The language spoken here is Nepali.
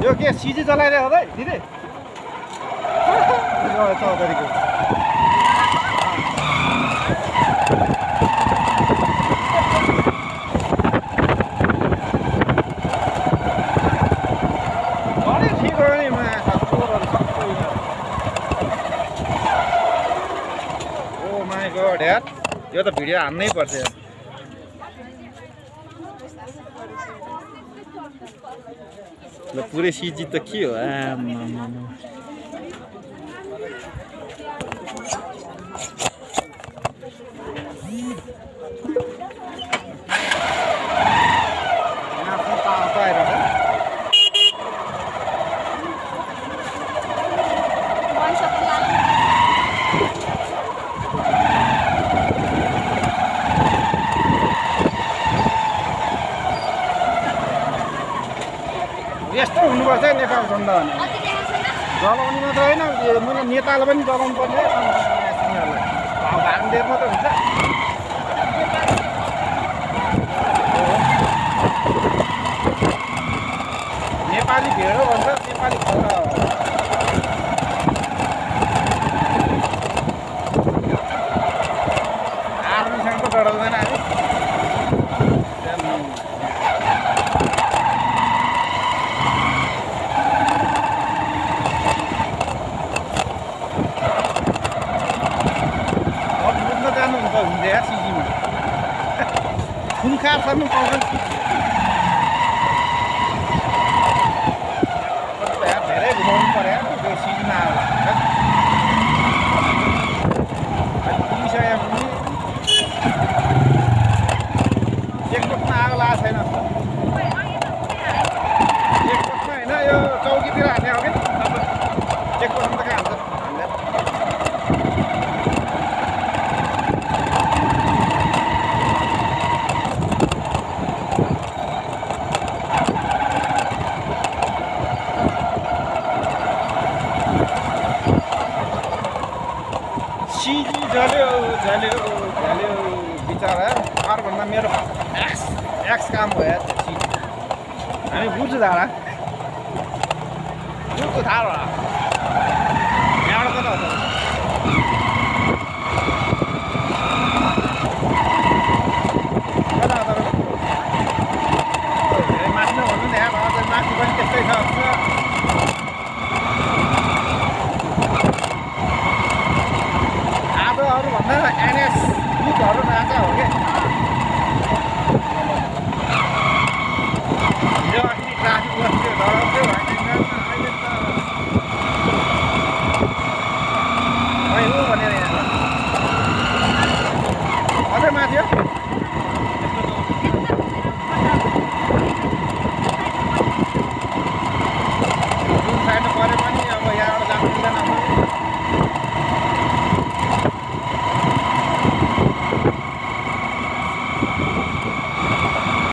यो के सिजी चलाइरहेको है दिदी चौधरीको ठिक हो नि ओ माई गॉड यार यो त भिडियो हान्नै पर्छ यार ल पुरै सिजी त के हो यस्तो हुनुपर्छ नेपाल झन्डा भने जलाउने मात्र होइन मैले नेताले पनि जलाउनु पर्ने भागदेर मात्र हुन्छ नेपाली भेडो भन्छ नेपाली खल्ला आर्मीसँग त डराउँदैन हामी खुनखार सर्नु पाउँछ धेरै घुमाउनु पर्यो त्यो सिजमा पुगिसक्यो भने चेकपोस्टमा आगो लागेको छैन चेकपोस्टमा होइन यो चौकीतिर हाने हो कि चेकपोस्टमा त कहाँ हान्छ सिजी झल्यो बिचरा अर्कोभन्दा मेरो एक्स काम भयो यार सिजी हामी बुझ्छु धारा बुझ्छु थाहा होला यहाँबाट कता हुन्छ